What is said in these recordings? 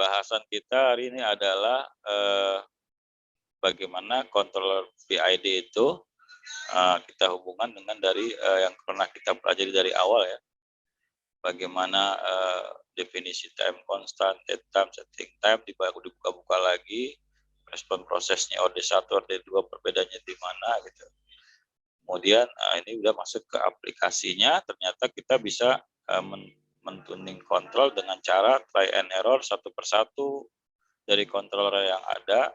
bahasan kita hari ini adalah bagaimana controller PID itu kita hubungkan dengan dari yang pernah kita pelajari dari awal ya. Bagaimana definisi time constant, dead time, setting time, dibuka-buka lagi, respon prosesnya OD1, OD2 perbedaannya di mana gitu. Kemudian ini udah masuk ke aplikasinya, ternyata kita bisa mentuning kontrol dengan cara try and error satu persatu dari controller yang ada,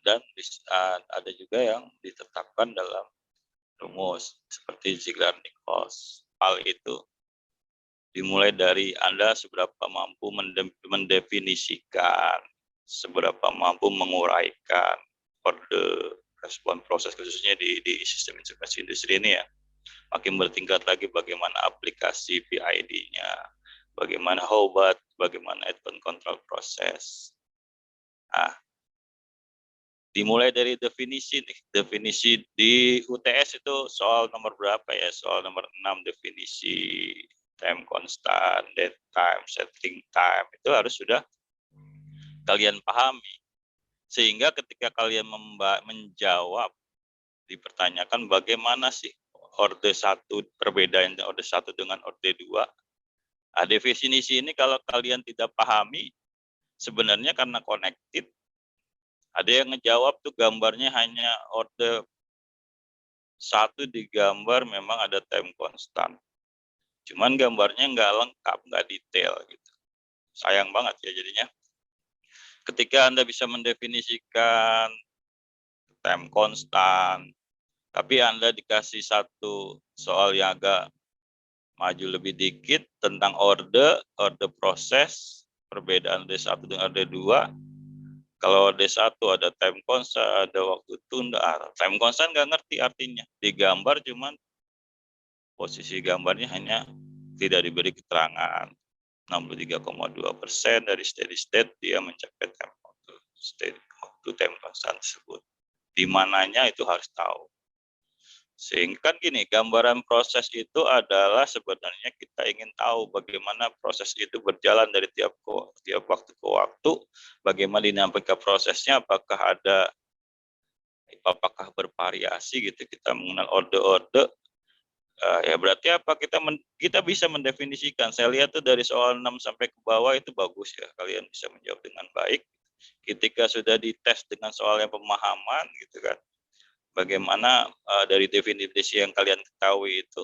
dan ada juga yang ditetapkan dalam rumus seperti Ziegler-Nichols. Hal itu dimulai dari Anda seberapa mampu mendefinisikan, seberapa mampu menguraikan orde respon proses, khususnya di sistem informasi industri ini ya. Makin bertingkat lagi bagaimana aplikasi PID-nya, bagaimana obat, bagaimana advanced control proses. Nah, dimulai dari definisi nih. Definisi di UTS itu soal nomor berapa ya? Soal nomor 6, definisi time constant, dead time, setting time. Itu harus sudah kalian pahami. Sehingga ketika kalian menjawab, dipertanyakan bagaimana sih orde 1, perbedaan orde 1 dengan orde 2. Nah, definisi ini kalau kalian tidak pahami, sebenarnya karena connected, ada yang ngejawab tuh gambarnya hanya orde 1 digambar memang ada time constant. Cuman gambarnya nggak lengkap, nggak detail gitu. Sayang banget ya jadinya. Ketika Anda bisa mendefinisikan time constant, tapi Anda dikasih satu soal yang agak maju lebih dikit tentang orde proses, perbedaan D1 dengan D2. Kalau D1 ada time constant, ada waktu tunda. Time constant nggak ngerti artinya. Digambar cuman posisi gambarnya hanya tidak diberi keterangan. 63,2% dari steady state dia mencapai time constant tersebut. Di mananya itu harus tahu. Sehingga kan gini, gambaran proses itu adalah sebenarnya kita ingin tahu bagaimana proses itu berjalan dari tiap waktu ke waktu, bagaimana dinamika prosesnya, apakah bervariasi gitu, kita mengenal orde-orde. Ya berarti apa, kita bisa mendefinisikan. Saya lihat tuh dari soal 6 sampai ke bawah itu bagus ya, kalian bisa menjawab dengan baik. Ketika sudah dites dengan soal yang pemahaman gitu kan, bagaimana dari definisi yang kalian ketahui itu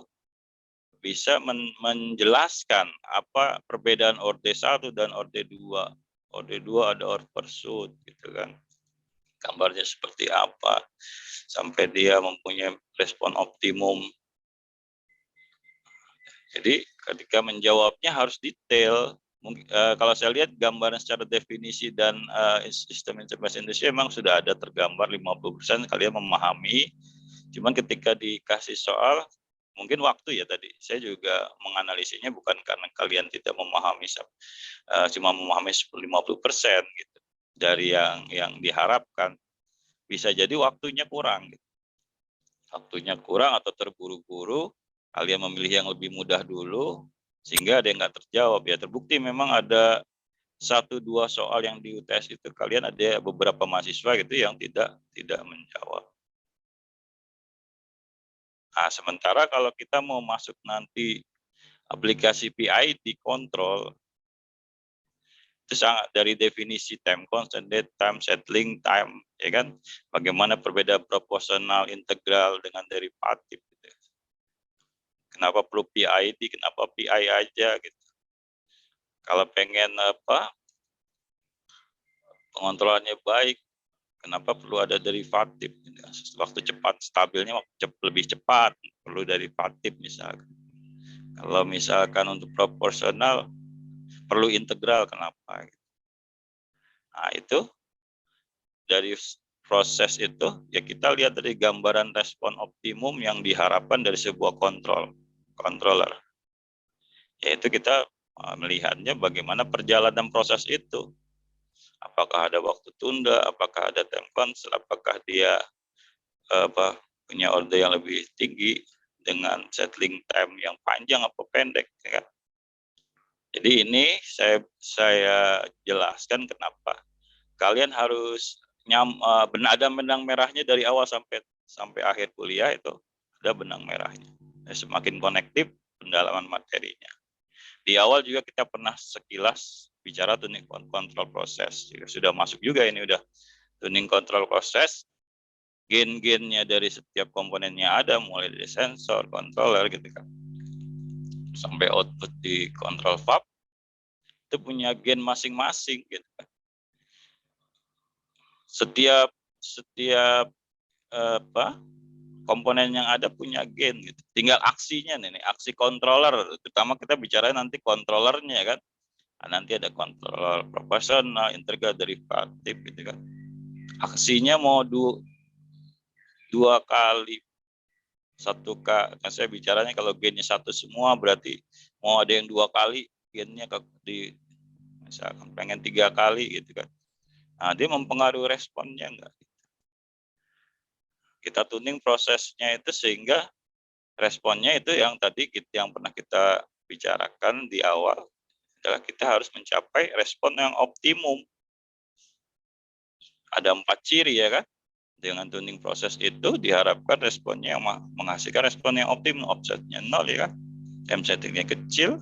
bisa menjelaskan apa perbedaan orde 1 dan orde 2. Orde 2 ada order pursuit gitu kan. Gambarnya seperti apa sampai dia mempunyai respon optimum. Jadi ketika menjawabnya harus detail. Kalau saya lihat gambaran secara definisi dan sistem informasi Indonesia memang sudah ada tergambar 50% kalian memahami. Cuman ketika dikasih soal, mungkin waktu ya tadi. Saya juga menganalisinya bukan karena kalian tidak memahami, cuma memahami 50% gitu dari yang diharapkan. Bisa jadi waktunya kurang. Gitu. Waktunya kurang atau terburu-buru. Kalian memilih yang lebih mudah dulu, sehingga ada yang nggak terjawab. Ya terbukti memang ada 1-2 soal yang di UTS itu kalian ada beberapa mahasiswa gitu yang tidak menjawab. Nah, sementara kalau kita mau masuk nanti aplikasi PID control, itu sangat dari definisi time constant, dead time, settling time, ya kan? Bagaimana perbedaan proporsional, integral dengan derivatif. Gitu. Kenapa perlu PID? Kenapa PI aja gitu? Kalau pengen pengontrolannya baik, kenapa perlu ada derivatif? Waktu cepat stabilnya lebih cepat, perlu derivatif misalkan. Kalau misalkan untuk proporsional perlu integral, kenapa? Nah itu dari proses itu ya kita lihat dari gambaran respon optimum yang diharapkan dari sebuah controller. Yaitu kita melihatnya bagaimana perjalanan proses itu. Apakah ada waktu tunda, apakah ada time constant, apakah dia punya order yang lebih tinggi dengan settling time yang panjang atau pendek. Ya kan? Jadi ini saya jelaskan kenapa kalian harus ada benang merahnya dari awal sampai akhir kuliah itu ada benang merahnya. Semakin konektif pendalaman materinya. Di awal juga kita pernah sekilas bicara tuning control proses. Sudah masuk juga ini udah tuning control proses. Gen-gennya dari setiap komponennya ada, mulai dari sensor, controller gitu kan. Sampai output di control valve itu punya gen masing-masing gitu kan. Setiap komponen yang ada punya gen gitu. Tinggal aksinya nih, aksi controller. Terutama kita bicara nanti controllernya kan. Nah, nanti ada controller proporsional, integral, derivatif gitu kan. Aksinya mau dua kali satu kan saya bicaranya kalau gennya satu semua berarti mau ada yang 2 kali gennya misalkan pengen 3 kali gitu kan. Nah, dia mempengaruhi responnya enggak? Kita tuning prosesnya itu sehingga responnya itu yang tadi yang pernah kita bicarakan di awal adalah kita harus mencapai respon yang optimum. Ada 4 ciri ya kan? Dengan tuning proses itu diharapkan responnya yang menghasilkan respon yang optimum, offsetnya 0 ya kan? M settingnya kecil,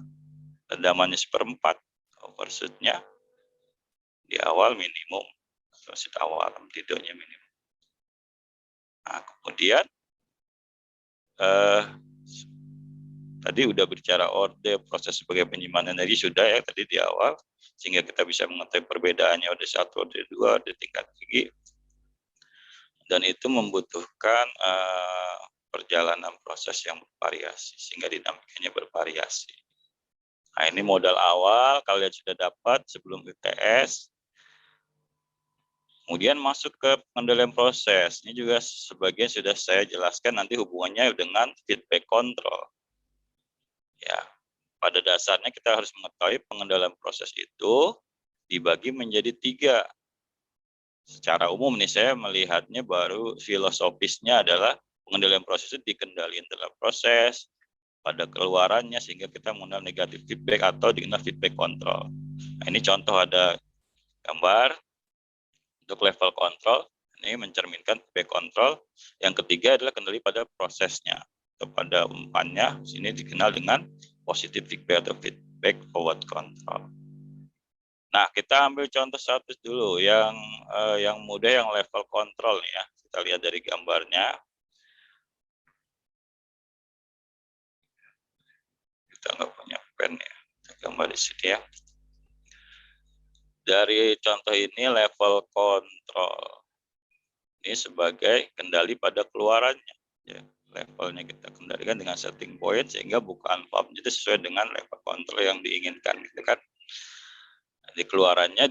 rendamannya 1/4, overshootnya di awal minimum, overshoot awal tidaknya minimum. Nah, kemudian tadi udah bicara order proses sebagai penyimpanan energi sudah ya tadi di awal, sehingga kita bisa mengetahui perbedaannya order 1, order 2, order tingkat tinggi, dan itu membutuhkan perjalanan proses yang bervariasi sehingga dinamikanya bervariasi. Nah, ini modal awal kalian sudah dapat sebelum UTS. Kemudian masuk ke pengendalian proses. Ini juga sebagian sudah saya jelaskan nanti hubungannya dengan feedback control. Ya, pada dasarnya kita harus mengetahui pengendalian proses itu dibagi menjadi 3. Secara umum nih saya melihatnya baru filosofisnya adalah pengendalian proses itu dikendalikan dalam proses, pada keluarannya sehingga kita mengenal negatif feedback atau dikenal feedback control. Nah, ini contoh ada gambar untuk level control, ini mencerminkan feedback control. Yang ketiga adalah kendali pada prosesnya atau pada umpannya, sini dikenal dengan positive feedback atau feedback forward control. Nah, kita ambil contoh satu dulu yang mudah yang level control nih ya. Kita lihat dari gambarnya. Kita nggak punya pen ya, kita gambar di sini ya. Dari contoh ini level control ini sebagai kendali pada keluarannya. Ya, levelnya kita kendalikan dengan setting point sehingga bukaan valve jadi sesuai dengan level control yang diinginkan gitu kan. Di keluarannya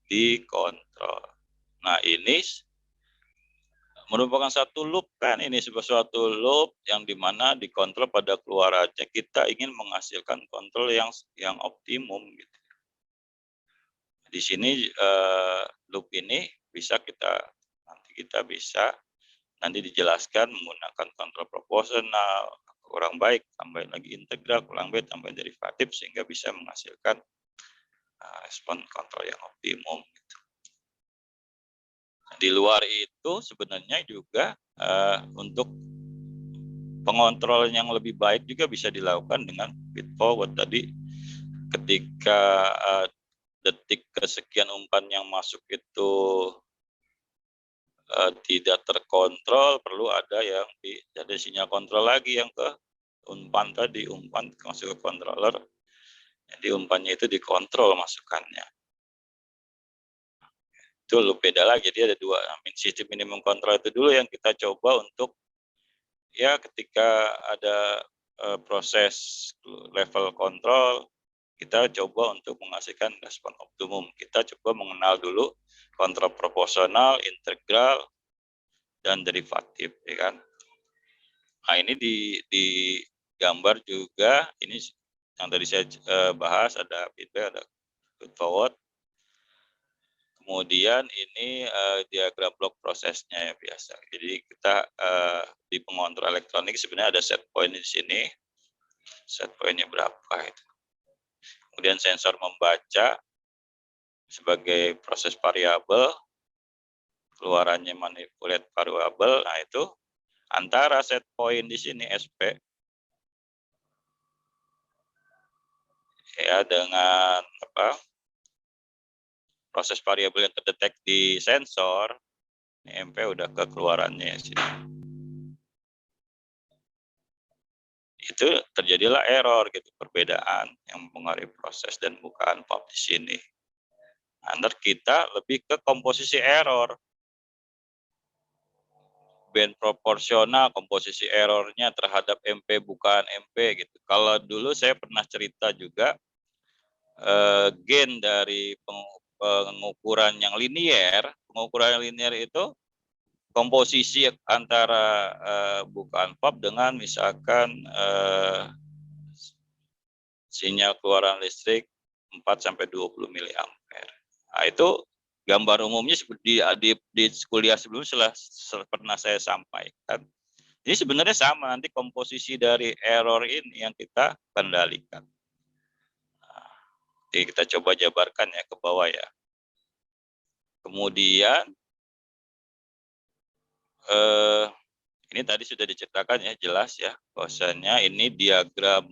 dikontrol. Nah, ini merupakan satu loop kan, ini suatu loop yang dimana dikontrol pada keluarannya kita ingin menghasilkan kontrol yang optimum gitu. Di sini loop ini bisa kita bisa nanti dijelaskan menggunakan kontrol proporsional, kurang baik tambahin lagi integral, kurang baik tambahin derivatif sehingga bisa menghasilkan respon kontrol yang optimum gitu. Di luar itu sebenarnya juga untuk pengontrol yang lebih baik juga bisa dilakukan dengan feed forward tadi. Ketika detik kesekian umpan yang masuk itu tidak terkontrol, perlu ada yang ada sinyal kontrol lagi yang ke umpan tadi, umpan masuk ke controller. Jadi umpannya itu dikontrol masukannya. Itu beda lagi, jadi ada 2 sistem minimum kontrol itu dulu yang kita coba untuk ya ketika ada proses level kontrol kita coba untuk menghasilkan respon optimum. Kita coba mengenal dulu kontrol proporsional, integral, dan derivatif, ya kan. Nah, ini di gambar juga ini yang tadi saya bahas ada feedback, ada feed forward. Kemudian ini diagram blok prosesnya ya biasa. Jadi kita di pengontrol elektronik sebenarnya ada set point di sini. Set pointnya berapa itu. kemudian sensor membaca sebagai proses variabel, keluarannya manipulate variabel. Nah, itu antara set point di sini SP ya dengan proses variabel yang terdetek di sensor, ini MP udah ke keluarannya sini. Itu terjadilah error gitu, perbedaan yang mempengaruhi proses dan bukaan pop di sini. Nah, kita lebih ke komposisi error. Band proporsional, komposisi errornya terhadap MP bukaan MP gitu. Kalau dulu saya pernah cerita juga gain dari pengukuran yang linier, itu komposisi antara bukaan pop dengan misalkan sinyal keluaran listrik 4-20 miliampere. Nah, itu gambar umumnya seperti di kuliah sebelumnya pernah saya sampaikan. Ini sebenarnya sama, nanti komposisi dari error ini yang kita kendalikan. Nah, jadi kita coba jabarkan ya ke bawah ya. Kemudian ini tadi sudah diceritakan ya, jelas ya, bahwasanya ini diagram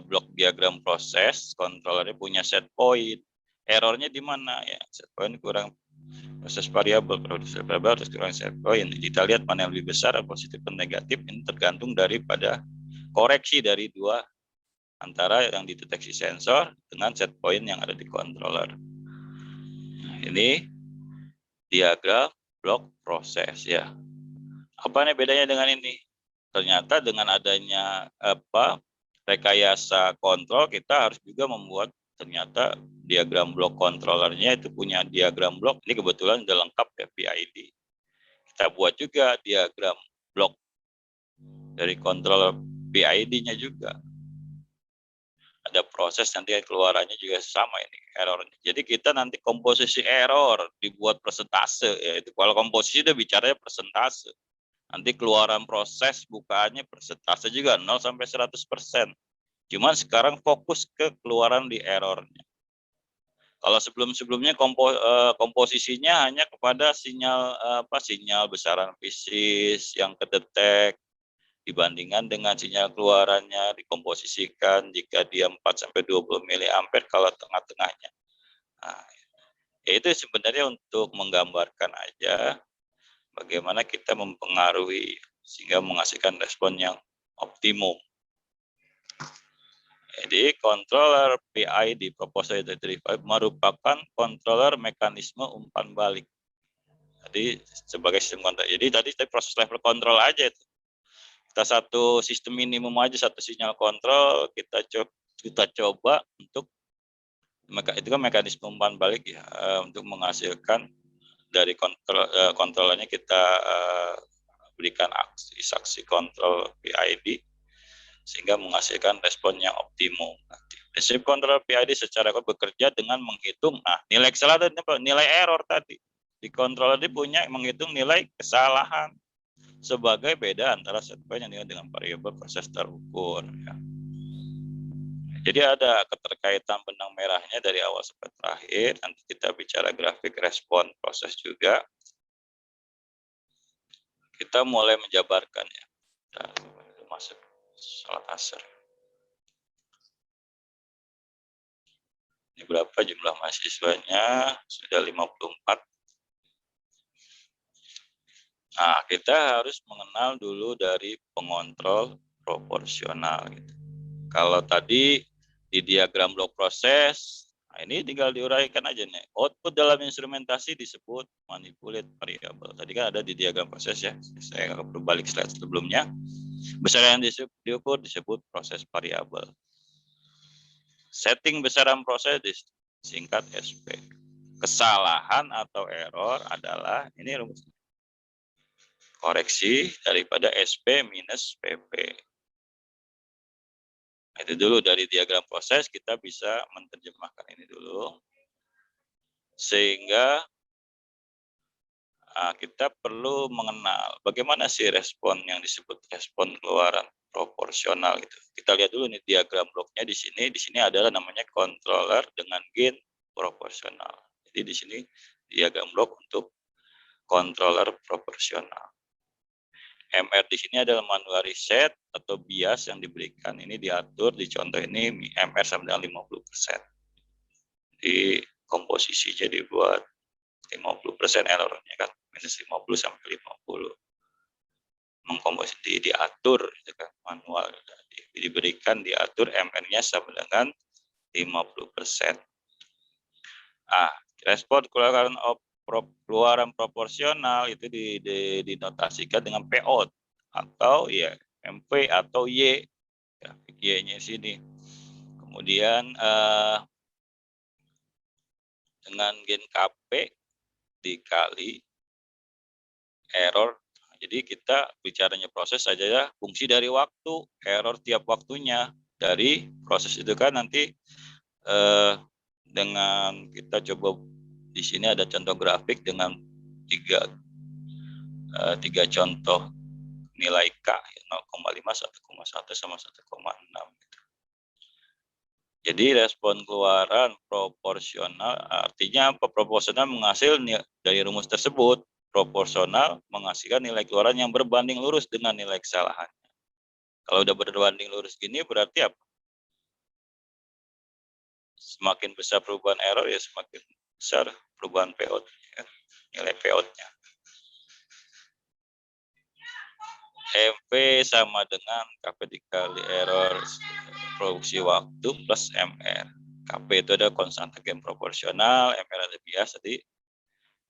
blok diagram proses, kontrolernya punya set point. Errornya di mana ya? Set point kurang proses variabel, proses variabel terus kurang set point. Kita lihat mana yang lebih besar, positif dan negatif, ini tergantung daripada koreksi dari dua antara yang dideteksi sensor dengan set point yang ada di controller. Nah, ini diagram blok proses ya. Apa nih bedanya dengan ini? Ternyata dengan adanya rekayasa kontrol, kita harus juga membuat ternyata diagram blok kontrolernya itu punya diagram blok. Ini kebetulan sudah lengkap ya PID. Kita buat juga diagram blok dari controller PID-nya juga. Ada proses nanti keluarannya juga sama ini errornya. Jadi kita nanti komposisi error dibuat persentase ya. Itu kalau komposisi udah bicaranya persentase. Nanti keluaran proses bukaannya persentase juga 0 sampai 100%. Cuman sekarang fokus ke keluaran di errornya. Kalau sebelum-sebelumnya komposisinya hanya kepada sinyal besaran fisis yang kedetek dibandingkan dengan sinyal keluarannya dikomposisikan jika dia 4-20 miliampere kalau tengah-tengahnya. Nah, itu sebenarnya untuk menggambarkan aja bagaimana kita mempengaruhi sehingga menghasilkan respon yang optimum. Jadi controller PID proportional derivative merupakan controller mekanisme umpan balik. Jadi sebagai sistem kontrol. Jadi tadi proses level control aja itu. Kita satu sistem minimum aja, satu sinyal kontrol kita coba untuk itu kan mekanisme umpan balik ya, untuk menghasilkan dari kontrolnya kita berikan aksi kontrol PID sehingga menghasilkan respon yang optimum. Prinsip kontrol PID secara bekerja dengan menghitung nilai kesalahan, nilai error tadi. Di controller dia punya menghitung nilai kesalahan sebagai beda antara set point yang dengan variabel proses terukur. Ya. Jadi ada keterkaitan benang merahnya dari awal sampai terakhir. Nanti kita bicara grafik respon proses juga. Kita mulai menjabarkan ya. Kita masuk salat asar. Ini berapa jumlah mahasiswanya? Sudah 54. Nah, kita harus mengenal dulu dari pengontrol proporsional. Gitu. Kalau tadi di diagram blok proses, ini tinggal diuraikan aja nih. Output dalam instrumentasi disebut manipulate variable. Tadi kan ada di diagram proses ya. Saya nggak perlu balik slide sebelumnya. Besaran yang diukur disebut proses variabel. Setting besaran proses disingkat SP. Kesalahan atau error adalah ini rumusnya. Koreksi daripada SP minus PP. Itu dulu dari diagram proses kita bisa menerjemahkan ini dulu. Sehingga kita perlu mengenal bagaimana sih respon yang disebut respon keluaran proporsional gitu. Kita lihat dulu nih diagram bloknya di sini. Di sini adalah namanya controller dengan gain proporsional. Jadi di sini diagram blok untuk controller proporsional. MR di sini adalah manual reset atau bias yang diberikan. Ini diatur di contoh ini MR sama dengan 50%. Di komposisi jadi buat 50% errornya kan, minus 50 sampai 50. Mengkomposisi diatur gitu kan, manual diberikan diatur MR-nya sama dengan 50%. Respon keluaran proporsional itu dinotasikan dengan PO atau ya MP atau Y, grafik Y-nya sini. Kemudian dengan gain KP dikali error. Jadi kita bicaranya proses saja ya, fungsi dari waktu, error tiap waktunya. Dari proses itu kan nanti dengan kita coba di sini ada contoh grafik dengan tiga contoh nilai K 0,5, 1,1 sama 1,6 gitu. Jadi respon keluaran proporsional artinya apa? Proporsional menghasil dari rumus tersebut. Proporsional menghasilkan nilai keluaran yang berbanding lurus dengan nilai kesalahan. Kalau udah berbanding lurus gini berarti apa? Semakin besar perubahan error ya semakin besar perubahan PO, ya, nilai PO-nya. MP sama dengan KP dikali error produksi waktu plus MR. KP itu ada konstanta gain proporsional, MR ada bias, jadi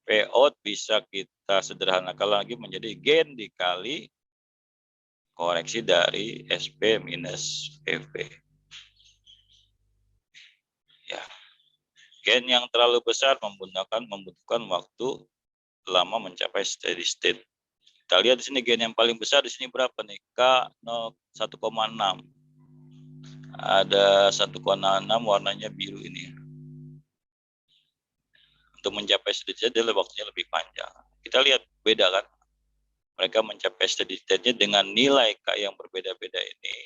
PO bisa kita sederhanakan lagi menjadi gain dikali koreksi dari SP minus PV. Ya. Gain yang terlalu besar membutuhkan waktu lama mencapai steady state. Kita lihat di sini gain yang paling besar di sini berapa nih? K 1,6. Ada 1,6 warnanya biru ini. Untuk mencapai steady state dia waktunya lebih panjang. Kita lihat beda kan? Mereka mencapai steady state-nya dengan nilai K yang berbeda-beda ini.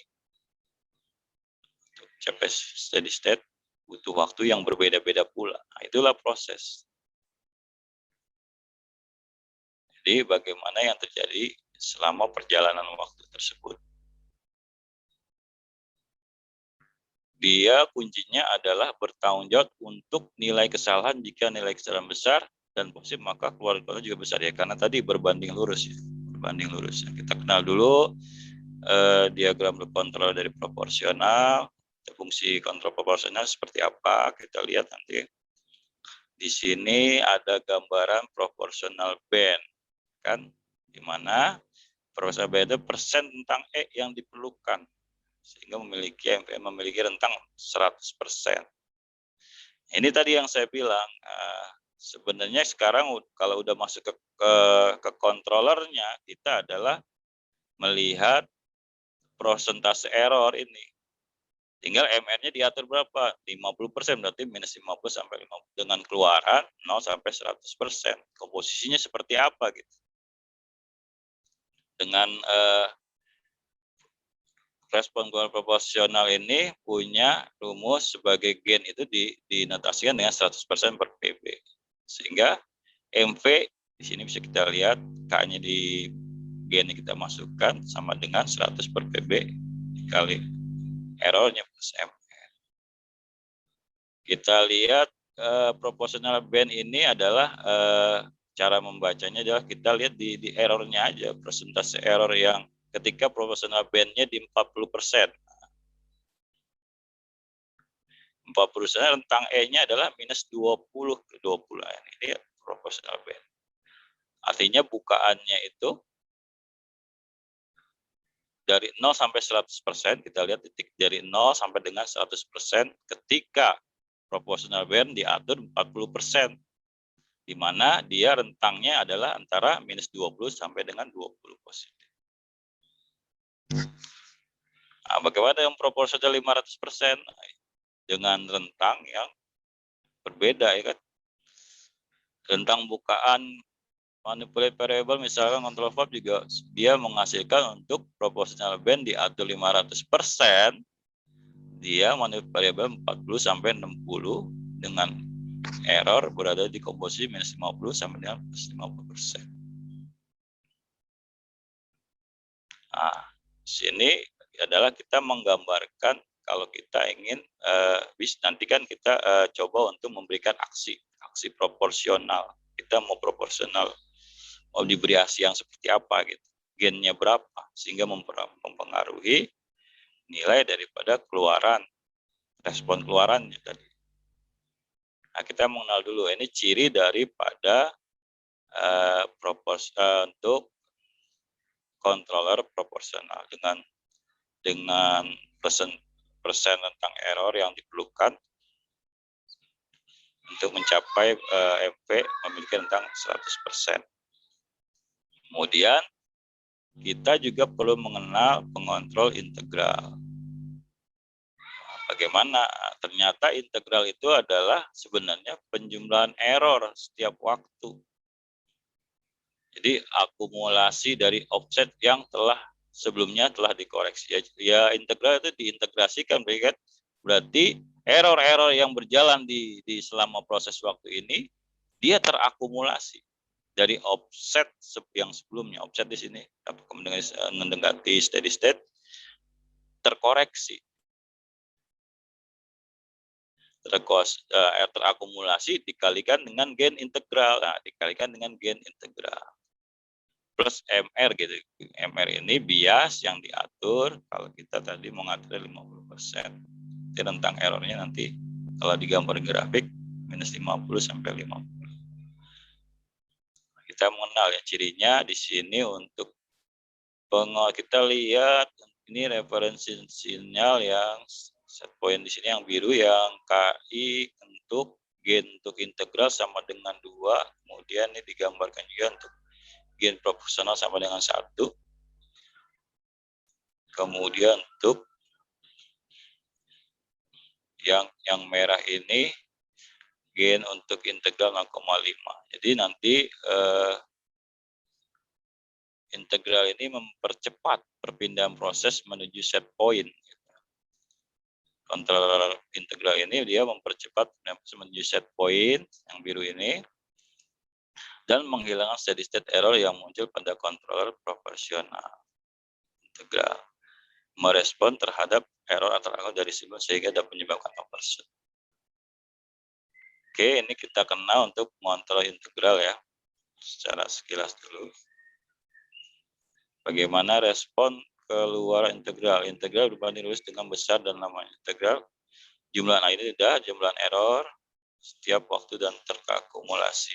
Untuk mencapai steady state butuh waktu yang berbeda-beda pula. Nah, itulah proses. Jadi bagaimana yang terjadi selama perjalanan waktu tersebut. Dia kuncinya adalah bertanggung jawab untuk nilai kesalahan. Jika nilai kesalahan besar dan positif maka keluaran juga besar ya, karena tadi berbanding lurus ya. Berbanding lurus. Kita kenal dulu diagram kontrol dari proporsional. Fungsi kontrol proporsional seperti apa? Kita lihat nanti. Di sini ada gambaran proporsional band, kan? Di mana proporsional band itu persen tentang E yang diperlukan, sehingga memiliki rentang 100%. Ini tadi yang saya bilang, sebenarnya sekarang kalau udah masuk ke controllernya, kita adalah melihat persentase error ini. Tinggal MR-nya diatur berapa? 50%, berarti minus 50 sampai 50 dengan keluaran 0 sampai 100%. Komposisinya seperti apa gitu. Dengan respon keluaran proporsional ini punya rumus sebagai gain itu dinotasikan dengan 100% per PB. Sehingga MV di sini bisa kita lihat K-nya di gain yang kita masukkan sama dengan 100 per PB dikali errornya plus MR. Kita lihat proporsional band ini adalah cara membacanya adalah kita lihat di errornya aja, persentase error yang ketika proporsional band-nya di 40%. 40% rentang E-nya adalah minus 20 ke 20. Ini proporsional band. Artinya bukaannya itu dari 0 sampai 100%, kita lihat titik dari 0 sampai dengan 100% ketika proporsional band diatur 40%, di mana dia rentangnya adalah antara minus 20 sampai dengan 20 positif. Nah, bagaimana yang proporsional 500%? Dengan rentang yang berbeda, ya kan? Rentang bukaan Manipulate variable misalkan control valve juga dia menghasilkan untuk proportional band diatur 500%, dia manipulate variable 40 sampai 60 dengan error berada di komposisi minus 50 sampai dengan plus 50%. Nah, sini adalah kita menggambarkan kalau kita ingin nanti kan kita coba untuk memberikan aksi proporsional. Kita mau proporsional, mau diberi aksi yang seperti apa gitu, gennya berapa sehingga mempengaruhi nilai daripada respon keluarannya tadi. Nah, kita mengenal dulu ini ciri daripada untuk controller proporsional dengan persen tentang error yang diperlukan untuk mencapai MV memiliki tentang 100%. Kemudian kita juga perlu mengenal pengontrol integral. Bagaimana? Ternyata integral itu adalah sebenarnya penjumlahan error setiap waktu. Jadi akumulasi dari offset yang sebelumnya telah dikoreksi. Ya integral itu diintegrasikan, berarti error-error yang berjalan di selama proses waktu ini dia terakumulasi dari offset yang sebelumnya. Offset di sini mendekati steady state terkoreksi. Terakumulasi dikalikan dengan gain integral. Nah, dikalikan dengan gain integral. Plus MR gitu. MR ini bias yang diatur kalau kita tadi mengatur 50%. Jadi rentang errornya nanti kalau digambar grafik minus 50 sampai 50. Kita mengenal ya cirinya di sini untuk kita lihat ini referensi sinyal yang set point di sini yang biru yang KI untuk gain untuk integral sama dengan 2, kemudian ini digambarkan juga untuk gain proporsional sama dengan 1. Kemudian untuk yang merah ini gain untuk integral 0,5. Jadi nanti integral ini mempercepat perpindahan proses menuju set point. Controller integral ini dia mempercepat menuju set point yang biru ini dan menghilangkan steady state error yang muncul pada controller proporsional integral. Merespon terhadap error antar dari sebelum sehingga dapat menyebabkan overshoot. Oke, ini kita kenal untuk mengontrol integral ya. Secara sekilas dulu. Bagaimana respon keluar integral? Integral dapat ditulis dengan besar dan namanya integral. Jumlah ini sudah jumlah error setiap waktu dan terakumulasi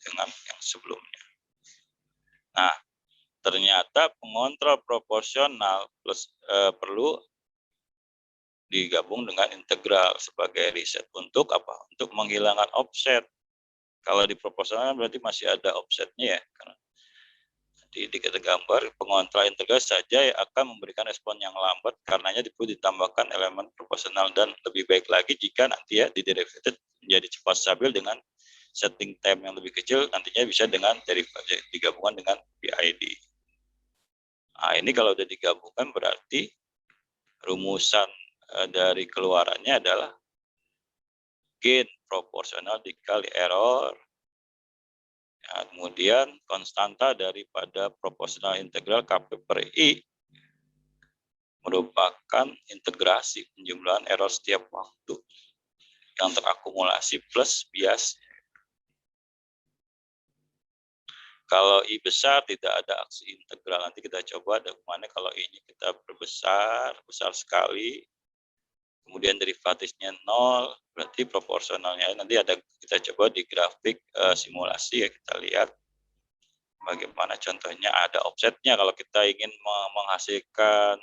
dengan yang sebelumnya. Nah, ternyata pengontrol proporsional perlu digabung dengan integral sebagai riset untuk apa? Untuk menghilangkan offset. Kalau di proporsional berarti masih ada offsetnya ya. Karena di gambar pengontrol integral saja akan memberikan respon yang lambat karenanya perlu ditambahkan elemen proporsional dan lebih baik lagi jika nanti ya di derivative menjadi cepat stabil dengan setting time yang lebih kecil nantinya bisa dengan digabungkan dengan PID. Nah, ini kalau sudah digabungkan berarti rumusan dari keluarannya adalah gain proporsional dikali error, ya, kemudian konstanta daripada proporsional integral Kp per I merupakan integrasi penjumlahan error setiap waktu yang terakumulasi plus bias. Kalau I besar tidak ada aksi integral. Nanti kita coba bagaimana kalau I-nya kita perbesar, besar sekali, kemudian derivatifnya 0, berarti proporsionalnya nanti ada kita coba di grafik simulasi ya, kita lihat bagaimana contohnya ada offsetnya kalau kita ingin menghasilkan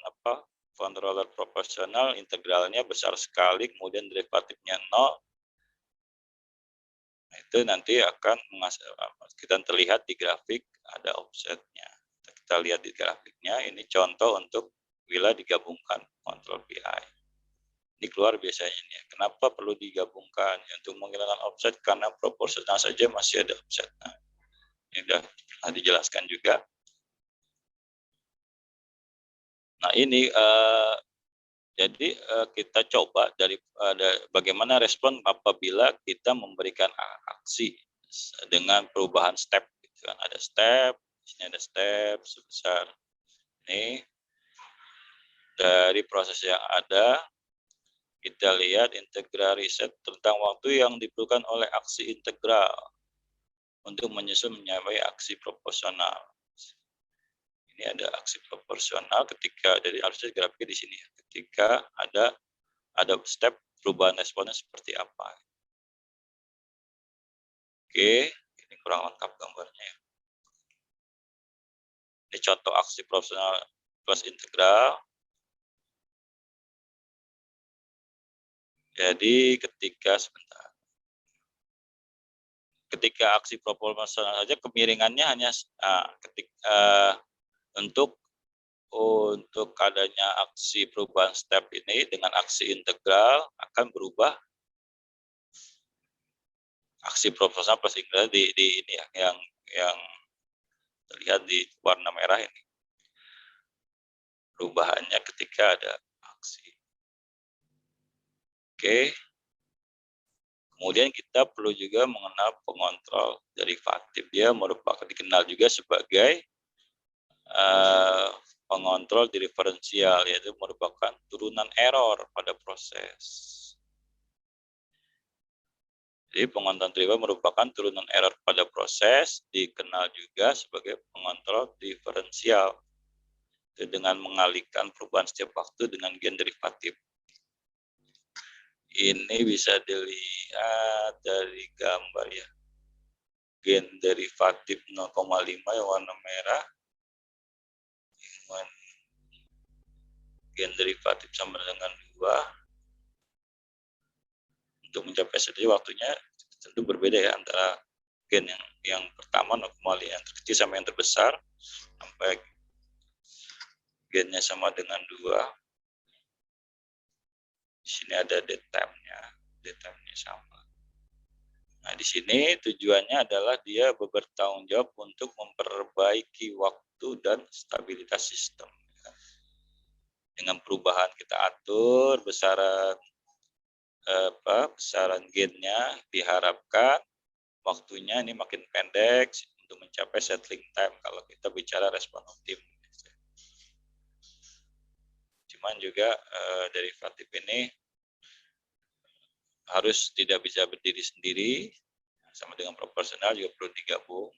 controller proporsional integralnya besar sekali kemudian derivatifnya 0. Nah, itu nanti akan kita terlihat di grafik ada offsetnya. Kita lihat di grafiknya ini contoh untuk bila digabungkan kontrol PI. Ini keluar biasanya nih. Kenapa perlu digabungkan? Untuk menghilangkan offset karena proporsional saja masih ada offset. Nah, Ini sudah pernah dijelaskan juga. Nah ini jadi kita coba dari bagaimana respon apabila kita memberikan aksi dengan perubahan step. Gitu kan. Ada step, di sini ada step sebesar ini. Dari proses yang ada, kita lihat integral riset tentang waktu yang diperlukan oleh aksi integral untuk menyusun menyamai aksi proporsional. Ini ada aksi proporsional ketika, jadi harusnya grafiknya di sini. Ketika ada step perubahan responnya seperti apa. Oke, ini kurang lengkap gambarnya ya. Ini contoh aksi proporsional plus integral. Jadi ketika aksi proporsional saja kemiringannya hanya untuk adanya aksi perubahan step ini dengan aksi integral akan berubah aksi proporsional plus integral di ini ya, yang terlihat di warna merah ini. Perubahannya ketika ada aksi. Oke. Kemudian kita perlu juga mengenal pengontrol derivatif. Dia merupakan dikenal juga sebagai pengontrol diferensial, yaitu merupakan turunan error pada proses. Jadi pengontrol derivatif merupakan turunan error pada proses, dikenal juga sebagai pengontrol diferensial. Itu dengan mengalihkan perubahan setiap waktu dengan gen derivatif. Ini bisa dilihat dari gambar ya. Gen derivatif 0,5 yang warna merah. Gen derivatif sama dengan 2. Untuk mencapai sendiri waktunya tentu berbeda ya antara gen yang pertama 0,5 yang terkecil sama yang terbesar sampai gennya sama dengan 2. Di sini ada D-time-nya sama. Nah, di sini tujuannya adalah dia bertanggung jawab untuk memperbaiki waktu dan stabilitas sistem. Dengan perubahan kita atur besaran gennya, diharapkan waktunya ini makin pendek untuk mencapai settling time kalau kita bicara respon optim. Cuman juga derivatif ini harus tidak bisa berdiri sendiri, sama dengan proporsional juga perlu digabung.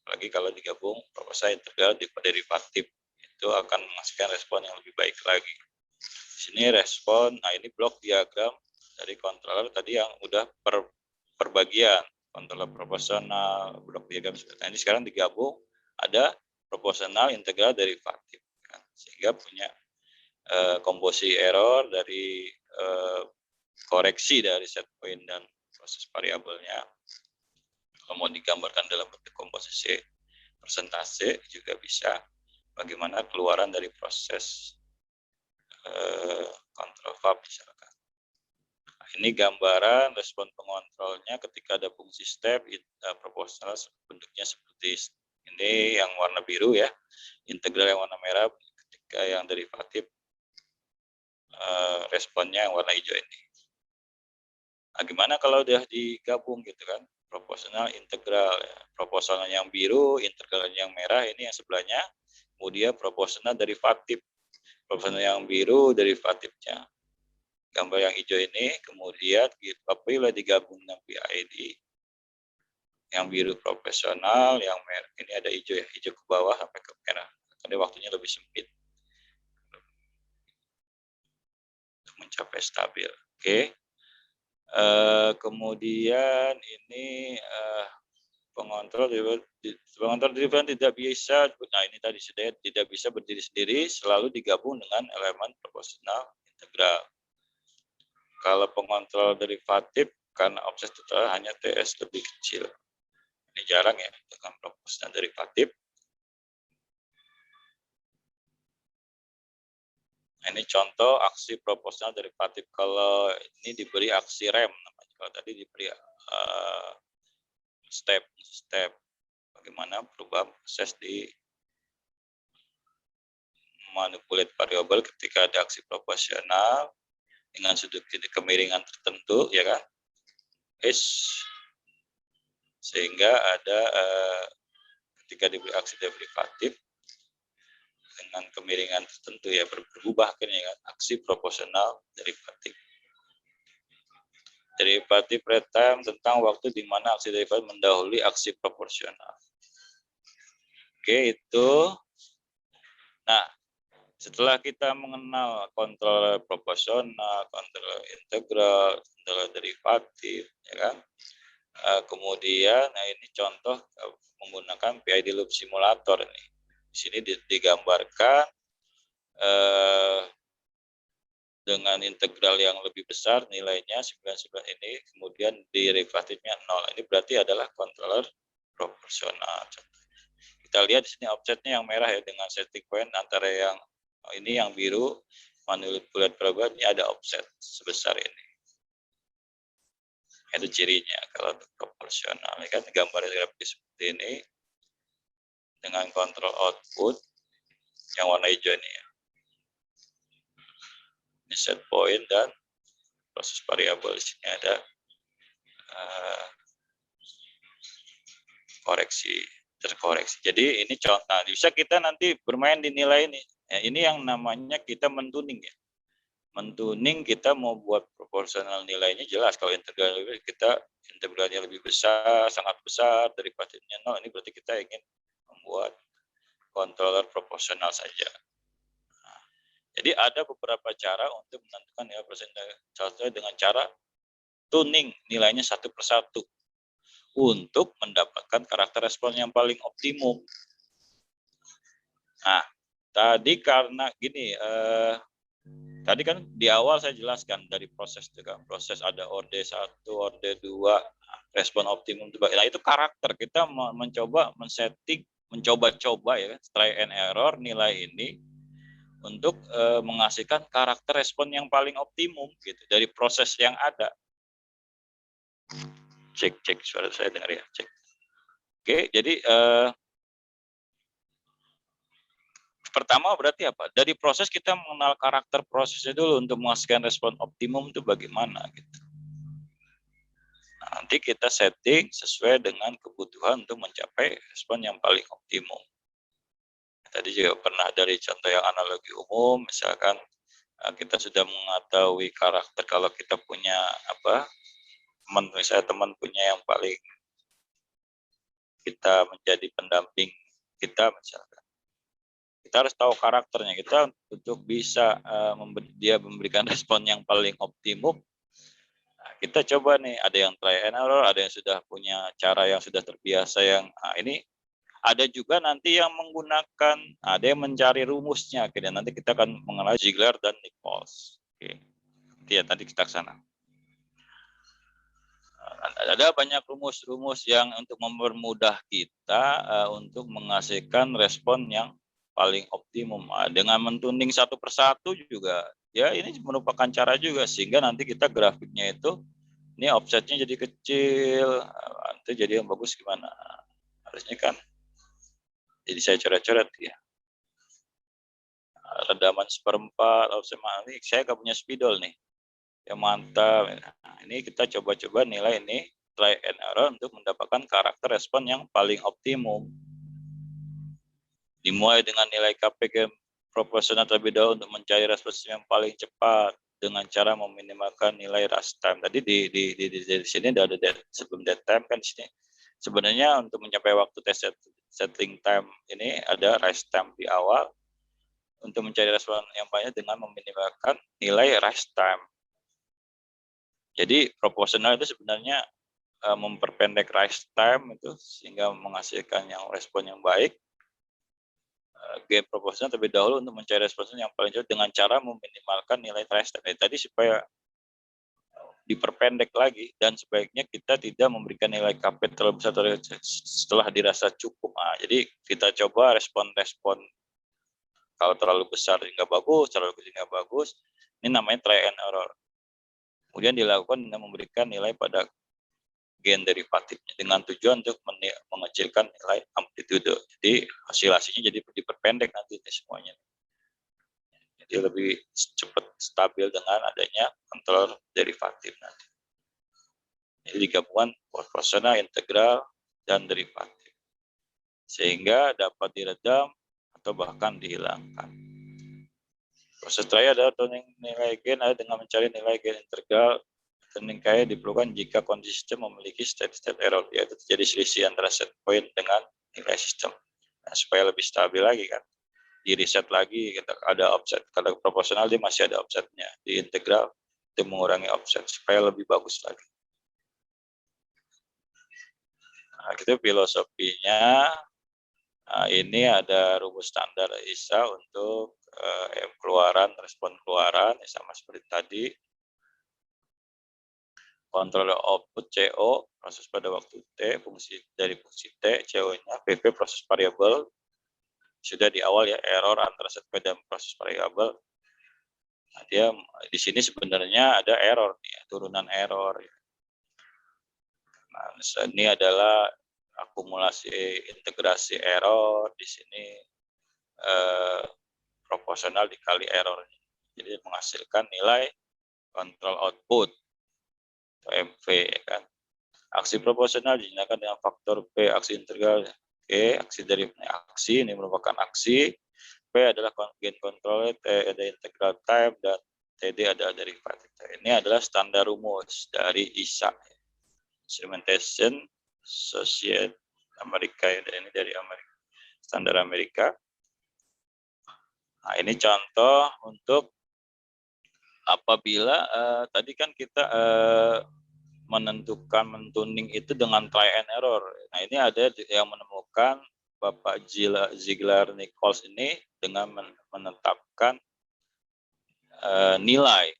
Apalagi kalau digabung proporsional integral derivatif, itu akan menghasilkan respon yang lebih baik lagi. Di sini respon, nah ini blok diagram dari controller tadi yang udah per bagian, controller proporsional, blok diagram seperti ini. Sekarang digabung, ada proporsional integral derivatif, sehingga punya komposisi error dari koreksi dari set point dan proses variabelnya. Kalau mau digambarkan dalam bentuk komposisi persentase juga bisa. Bagaimana keluaran dari proses kontrol VAP misalkan. Nah, ini gambaran respon pengontrolnya ketika ada fungsi step proporsional bentuknya seperti ini yang warna biru ya, integral yang warna merah, ketika yang derivatif responnya yang warna hijau ini. Nah, gimana kalau udah digabung gitu kan? Proporsional integral ya. Proporsional yang biru, integral yang merah ini yang sebelahnya. Kemudian proporsional derivatif. Proporsional yang biru derivatifnya. Gambar yang hijau ini kemudian apabila digabung dengan PID. Yang biru proporsional, yang merah ini ada hijau ya, hijau ke bawah sampai ke merah. Karena waktunya lebih sempit untuk mencapai stabil. Oke. Kemudian ini pengontrol derivatif tidak bisa, nah ini tadi sudah tidak bisa berdiri sendiri, selalu digabung dengan elemen proporsional integral. Kalau pengontrol derivatif karena offset total hanya TS lebih kecil, ini jarang ya dengan proporsional derivatif. Nah, ini contoh aksi proporsional derivatif. Kalau ini diberi aksi rem, kalau tadi diberi step. bagaimana perubahan proses di manipulate variabel ketika ada aksi proporsional dengan sudut kemiringan tertentu, ya kan? Sehingga ada ketika diberi aksi derivatif dengan kemiringan tertentu ya berubah akhirnya kan, aksi proporsional derivatif. Derivatif rate time tentang waktu di mana aksi derivatif mendahului aksi proporsional. Oke, itu. Nah, setelah kita mengenal kontrol proporsional, kontrol integral, kontrol derivatif, ya kan? Kemudian, nah ini contoh menggunakan PID loop simulator ini. Di sini digambarkan dengan integral yang lebih besar nilainya 99 ini, kemudian derivatifnya 0. Ini berarti adalah controller proporsional. Kita lihat di sini offsetnya yang merah ya dengan setting point antara yang ini yang biru manipulate variable ini ada offset sebesar ini. Itu cirinya kalau untuk proporsional. Ini kan gambar grafis seperti ini dengan kontrol output yang warna hijau ini ya. Ini set point dan proses variabel. Di sini ada terkoreksi. Jadi ini contoh. Nah, bisa kita nanti bermain di nilai ini. Ya, ini yang namanya kita mentuning ya. Mentuning kita mau buat proporsional nilainya jelas. Kalau integral kita integralnya lebih besar, sangat besar, derivatifnya 0. Ini berarti kita ingin membuat controller proporsional saja. Jadi ada beberapa cara untuk menentukan nilai proporsional. Contohnya dengan cara tuning nilainya satu persatu untuk mendapatkan karakter respon yang paling optimum. Nah, tadi karena gini, tadi kan di awal saya jelaskan dari proses juga. Proses ada orde 1, orde 2, respon optimum. Nah, itu karakter. Kita mencoba men-setting, mencoba-coba ya, try and error nilai ini untuk menghasilkan karakter respon yang paling optimum gitu dari proses yang ada. Cek suara saya dengar ya, cek. Oke, jadi pertama berarti apa? Dari proses kita mengenal karakter prosesnya dulu untuk menghasilkan respon optimum itu bagaimana gitu. Nah, nanti kita setting sesuai dengan kebutuhan untuk mencapai respon yang paling optimum. Tadi juga pernah dari contoh yang analogi umum, misalkan kita sudah mengetahui karakter kalau kita punya apa, teman punya yang paling kita menjadi pendamping kita misalkan. Kita harus tahu karakternya kita untuk bisa dia memberikan respon yang paling optimum. Nah, kita coba nih, ada yang try and error, ada yang sudah punya cara yang sudah terbiasa yang ini. Ada juga nanti yang menggunakan, ada yang mencari rumusnya. Akhirnya nanti kita akan mengenal Ziegler dan Nichols. Oke. Ya, nanti kita ke sana. Ada banyak rumus-rumus yang untuk mempermudah kita untuk menghasilkan respon yang paling optimum. Dengan mentuning satu persatu juga, ya ini merupakan cara juga sehingga nanti kita grafiknya itu, ini offsetnya jadi kecil, nanti jadi yang bagus gimana? Harusnya kan. Jadi saya coret-coret ya. Redaman seperempat, offset ini saya nggak punya spidol nih. Yang mantap. Nah, ini kita coba-coba nilai ini try and error untuk mendapatkan karakter respon yang paling optimum. Dimulai dengan nilai KPG proporsional terlebih dahulu untuk mencari respons yang paling cepat dengan cara meminimalkan nilai rush time. Tadi di sini ada sebelum dead time kan di sini. Sebenarnya untuk mencapai waktu test settling time ini ada rush time di awal untuk mencari respon yang banyak dengan meminimalkan nilai rush time. Jadi proporsional itu sebenarnya memperpendek rush time itu sehingga menghasilkan yang respon yang baik. Game proporsional terlebih dahulu untuk mencari respon yang paling cepat dengan cara meminimalkan nilai rush time. Tadi supaya diperpendek lagi dan sebaiknya kita tidak memberikan nilai KP terlalu besar setelah dirasa cukup. Nah, jadi kita coba respon-respon kalau terlalu besar nggak bagus, terlalu kecil nggak bagus. Ini namanya try and error. Kemudian dilakukan dengan memberikan nilai pada gain derivatifnya dengan tujuan untuk mengecilkan nilai amplitude. Jadi hasil-hasilnya jadi diperpendek nanti semuanya. Jadi lebih cepat stabil dengan adanya kontrol derivatif nanti. Jadi digabungkan proporsional, integral, dan derivatif. Sehingga dapat diredam atau bahkan dihilangkan. Proses terakhir adalah tuning nilai gain dengan mencari nilai gain integral. Tuning kaya diperlukan jika kondisi sistem memiliki state error, yaitu terjadi selisih antara set point dengan nilai sistem. Nah, supaya lebih stabil lagi kan, di reset lagi kita ada offset. Kalau proporsional dia masih ada offsetnya. Di integral itu mengurangi offset supaya lebih bagus lagi. Nah, itu filosofinya. Nah, ini ada rumus standar ISA untuk keluaran, respon keluaran, sama seperti tadi. Kontrol output CO, proses pada waktu T, dari fungsi T, CO-nya, VV, proses variabel. Sudah di awal ya, error antara set point dan proses variabel. Nah, dia di sini sebenarnya ada error, ya, turunan error. Ya. Nah, ini adalah akumulasi integrasi error, di sini proporsional dikali error. Jadi menghasilkan nilai kontrol output. MV ya kan. Aksi proporsional dinyatakan dengan faktor P, aksi integral P, aksi dari aksi ini merupakan aksi, P adalah gain control, T ada integral time, dan TD adalah derivatif. Ini adalah standar rumus dari ISA, Instrumentation Associate Amerika, ini dari Amerika, standar Amerika. Nah, ini contoh untuk apabila tadi kan kita mentuning itu dengan try and error. Nah, ini ada yang menemukan Bapak Ziegler-Nichols ini dengan menetapkan nilai,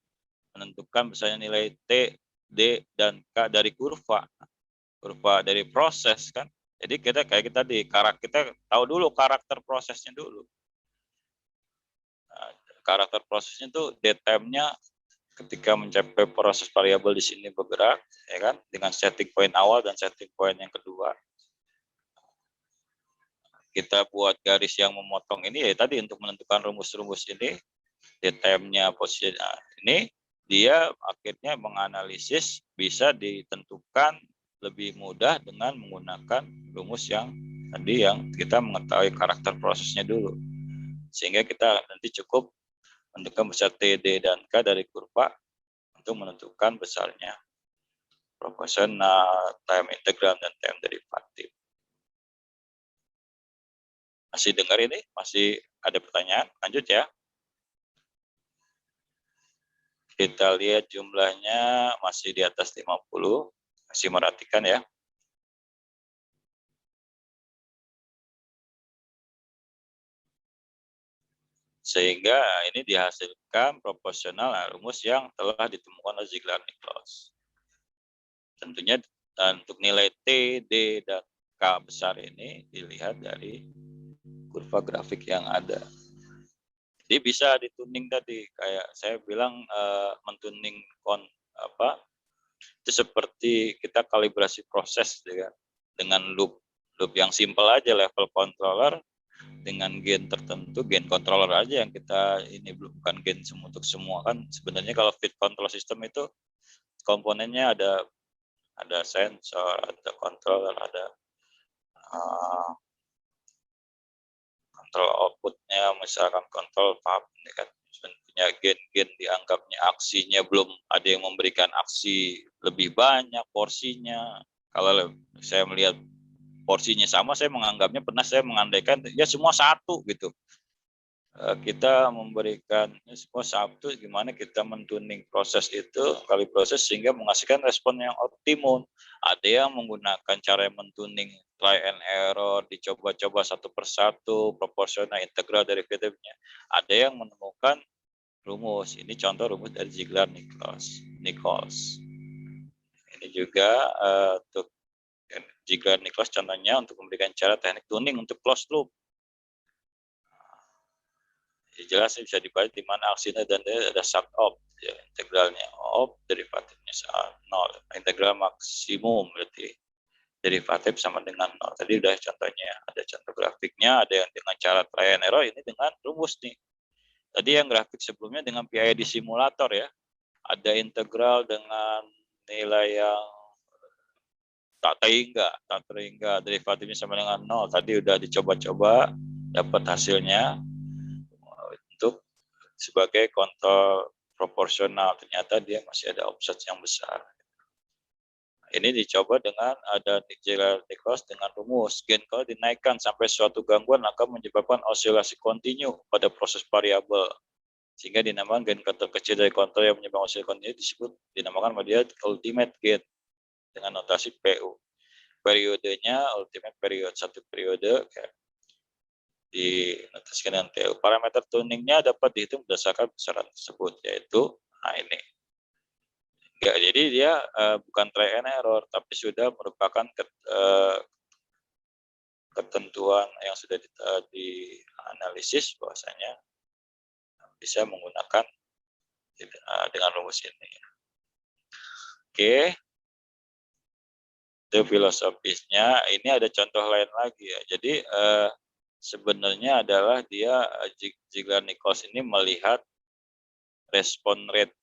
menentukan misalnya nilai T, D, dan K dari kurva dari proses kan. Jadi kita kayak kita kita tahu dulu karakter prosesnya dulu. Nah, karakter prosesnya itu D-time-nya ketika mencapai proses variabel di sini bergerak, ya kan, dengan setting point awal dan setting point yang kedua. Kita buat garis yang memotong ini ya tadi untuk menentukan rumus-rumus ini, D-time-nya posisi ini, dia akhirnya menganalisis bisa ditentukan lebih mudah dengan menggunakan rumus yang tadi yang kita mengetahui karakter prosesnya dulu. Sehingga kita nanti cukup menentukan besar T, D, dan K dari kurva untuk menentukan besarnya proporsional, time integral, dan time derivatif. Masih dengar ini? Masih ada pertanyaan? Lanjut ya. Kita lihat jumlahnya masih di atas 50. Masih merhatikan ya. Sehingga ini dihasilkan proporsional rumus yang telah ditemukan oleh Ziegler-Nichols. Tentunya untuk nilai T, D, dan K besar ini dilihat dari kurva grafik yang ada. Jadi bisa dituning tadi, kayak saya bilang mentuning itu seperti kita kalibrasi proses ya, dengan loop yang simple aja, level controller dengan gain tertentu, gain controller aja yang kita ini bukan gain untuk semua kan. Sebenarnya kalau fit control system itu komponennya ada sensor, ada controller, ada kontrol outputnya, misalkan kontrol pump ini kan. Sebenarnya gain dianggapnya aksinya belum ada yang memberikan aksi lebih banyak porsinya. Kalau saya melihat porsinya sama, saya menganggapnya saya mengandaikan ya semua satu gitu. Kita memberikan semua satu, gimana kita mentuning proses itu kali proses sehingga menghasilkan respon yang optimum. Ada yang menggunakan cara mentuning try and error, dicoba-coba satu persatu, proporsional, integral, derivatifnya. Ada yang menemukan rumus. Ini contoh rumus dari Ziegler-Nichols. Ini juga untuk Ziegler-Nichols contohnya untuk memberikan cara teknik tuning untuk closed loop. jelas bisa dibaca di mana aksinya dan ada sub op ya, integralnya op derivatifnya nol, integral maksimum berarti derivatif sama dengan nol. Tadi udah contohnya, ada contoh grafiknya, ada yang dengan cara trial and error, ini dengan rumus nih. Tadi yang grafik sebelumnya dengan PID simulator ya, ada integral dengan nilai yang tak terhingga derivatifnya sama dengan nol. Tadi udah dicoba-coba, dapat hasilnya untuk sebagai kontrol proporsional. Ternyata dia masih ada offset yang besar. Ini dicoba dengan ada Nichols dengan rumus gain kalau dinaikkan sampai suatu gangguan akan menyebabkan oscillasi kontinu pada proses variabel, sehingga dinamakan gain terkecil dari kontrol yang menyebabkan oscillasi kontinu dinamakan dia ultimate gain dengan notasi PU. Periodenya ultimate period, satu periode kayak dinotasikan dengan PU. Parameter tuningnya dapat dihitung berdasarkan besaran tersebut, yaitu ini. Ya, jadi dia bukan try and error, tapi sudah merupakan ketentuan yang sudah dianalisis bahwasanya bisa menggunakan dengan rumus ini. Oke, itu filosofisnya. Ini ada contoh lain lagi ya. Jadi sebenarnya adalah dia Ziegler-Nichols ini melihat respon rate.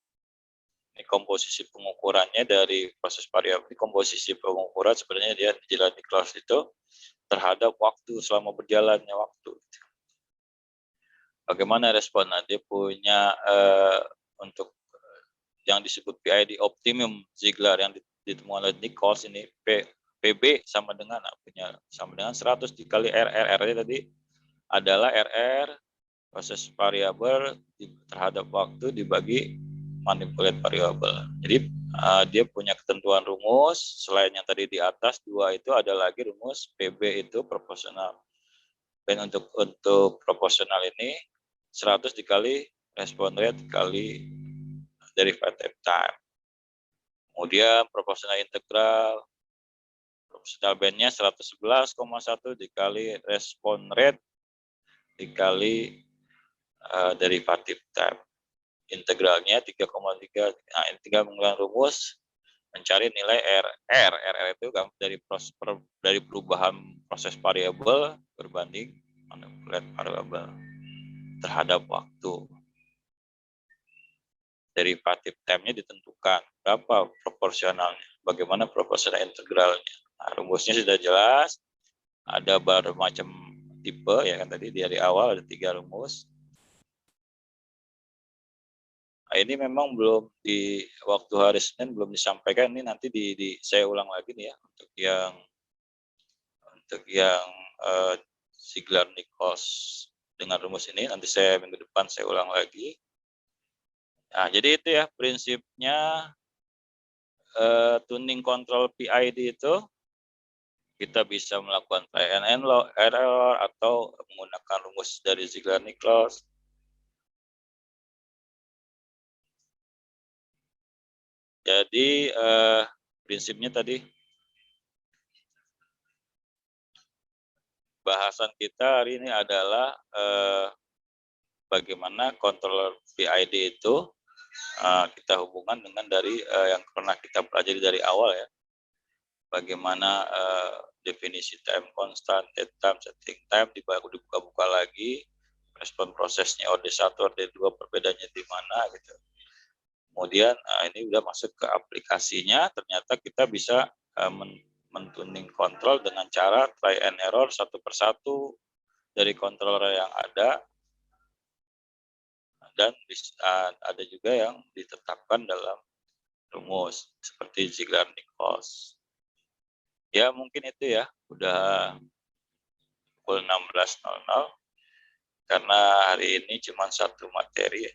Ini komposisi pengukurannya dari proses variabel. Komposisi pengukuran sebenarnya dia Ziegler-Nichols itu terhadap waktu selama berjalannya waktu. Bagaimana respon? Nah, dia punya untuk yang disebut PID optimum Ziegler yang ditemukan oleh Nichols ini PB sama dengan 100 dikali RR tadi adalah RR proses variabel terhadap waktu dibagi manipulate variabel. Jadi dia punya ketentuan rumus selain yang tadi di atas dua itu ada lagi rumus PB itu proporsional. Dan untuk proporsional ini 100 dikali respon rate dikali derivative time. Kemudian proporsional integral bandnya 111,1 dikali respon rate dikali derivative time. Integralnya 3,3. Nah, ini tinggal menggunakan rumus mencari nilai RR. RR itu dari perubahan proses variabel berbanding manipulate variabel terhadap waktu. Derivative time-nya ditentukan berapa proporsionalnya, bagaimana proporsional integralnya. Nah, rumusnya sudah jelas, ada bermacam tipe ya kan, tadi dari awal ada 3 rumus. Nah, ini memang belum di waktu hari Senin belum disampaikan, ini nanti saya ulang lagi nih ya untuk yang Ziegler-Nichols dengan rumus ini, nanti saya minggu depan saya ulang lagi. Nah, jadi itu ya prinsipnya tuning control PID itu kita bisa melakukan try and error atau menggunakan rumus dari Ziegler-Nichols. Jadi prinsipnya tadi bahasan kita hari ini adalah bagaimana controller PID itu kita hubungkan dengan dari yang pernah kita pelajari dari awal ya. Bagaimana definisi time constant, dead time, setting time dibuka-buka lagi, respon prosesnya OD1, OD2 perbedaannya di mana gitu. Kemudian ini udah masuk ke aplikasinya, ternyata kita bisa mentuning kontrol dengan cara try and error satu persatu dari controller yang ada, dan ada juga yang ditetapkan dalam rumus seperti Ziegler-Nichols. Ya mungkin itu ya, udah pukul 16.00 karena hari ini cuma satu materi.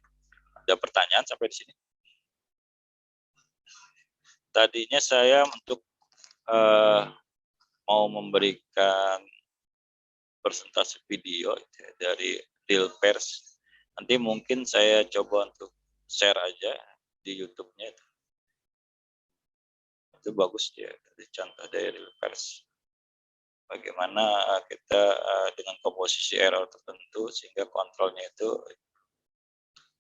Ada pertanyaan sampai di sini? Tadinya saya untuk mau memberikan presentasi video dari Real Pairs. Nanti mungkin saya coba untuk share aja di YouTube-nya. Itu bagus ya, contoh dari Real Pairs. Bagaimana kita dengan komposisi error tertentu sehingga kontrolnya itu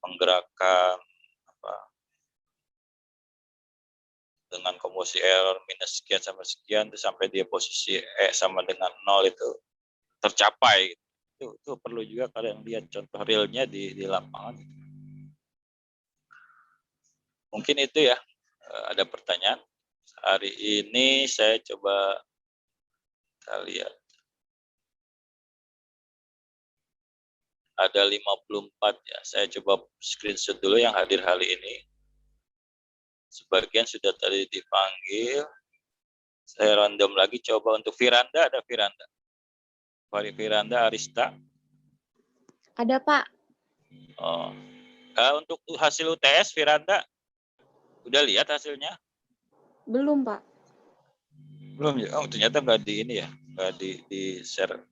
menggerakkan apa, dengan komposisi error minus sekian sampai sekian itu sampai dia posisi sama dengan 0 itu tercapai. Itu perlu juga kalian lihat contoh realnya di lapangan. Mungkin itu ya. Ada pertanyaan? Hari ini saya coba kita lihat. Ada 54 ya. Saya coba screenshot dulu yang hadir hari ini. Sebagian sudah tadi dipanggil. Saya random lagi coba untuk Firanda, ada Firanda. Firanda Arista. Ada, Pak. Oh. Untuk hasil UTS Firanda, udah lihat hasilnya? Belum, Pak. Belum ya? Oh, ternyata nggak di ini ya, nggak di share.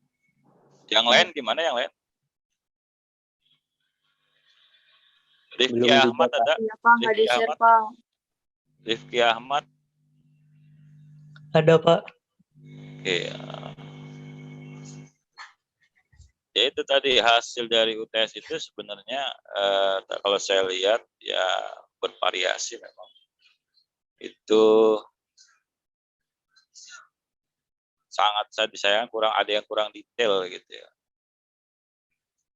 Yang lain gimana yang lain? Rifki Ahmad ada? Iya, Pak, nggak Rifki di-share, Ahmad? Pak. Rifki Ahmad? Ada, Pak. Oke. Ya itu tadi hasil dari UTS itu sebenarnya kalau saya lihat ya bervariasi memang. Itu sangat saya disayangkan kurang, ada yang kurang detail gitu ya.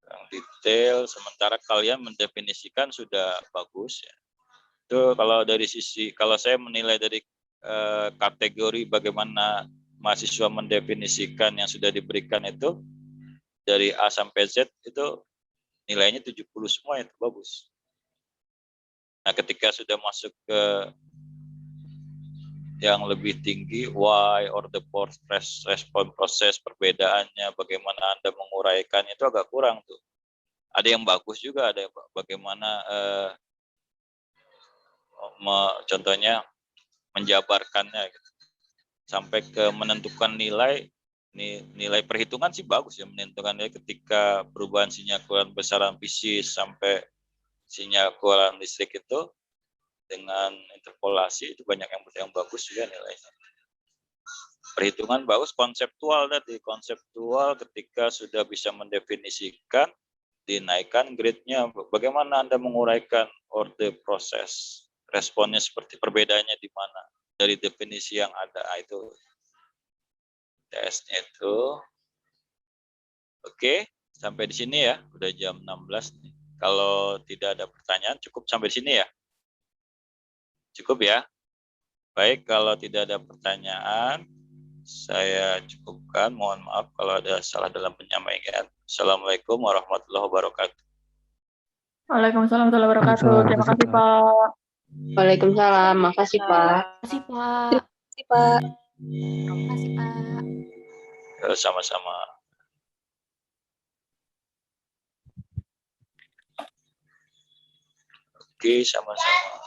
Kurang detail, sementara kalian mendefinisikan sudah bagus ya. Itu kalau dari sisi, kalau saya menilai dari kategori bagaimana mahasiswa mendefinisikan yang sudah diberikan itu dari A sampai Z itu nilainya 70 semua, itu bagus. Nah, ketika sudah masuk ke yang lebih tinggi, why or the respon proses perbedaannya, bagaimana Anda menguraikan itu agak kurang tuh. Ada yang bagus juga, ada yang bagaimana contohnya menjabarkannya gitu. Sampai ke menentukan nilai perhitungan sih bagus ya, menentukan nilai ketika perubahan sinyal keluaran besaran fisik sampai sinyal keluaran listrik itu dengan interpolasi itu banyak yang bagus juga nilainya. Perhitungan bagus, konseptual tadi, konseptual ketika sudah bisa mendefinisikan, dinaikkan grade-nya, bagaimana Anda menguraikan order proses, responnya seperti perbedaannya di mana dari definisi yang ada, itu tesnya itu. Oke, sampai di sini ya, udah jam 16 nih. Kalau tidak ada pertanyaan cukup sampai di sini ya. Cukup ya. Baik, kalau tidak ada pertanyaan, saya cukupkan. Mohon maaf kalau ada salah dalam penyampaian. Assalamualaikum warahmatullahi wabarakatuh. Waalaikumsalam warahmatullahi wabarakatuh. Terima kasih, Pak. Waalaikumsalam, makasih Pak. Terima kasih, Pak. Terima kasih, Pak. Sama-sama. Oke, sama-sama.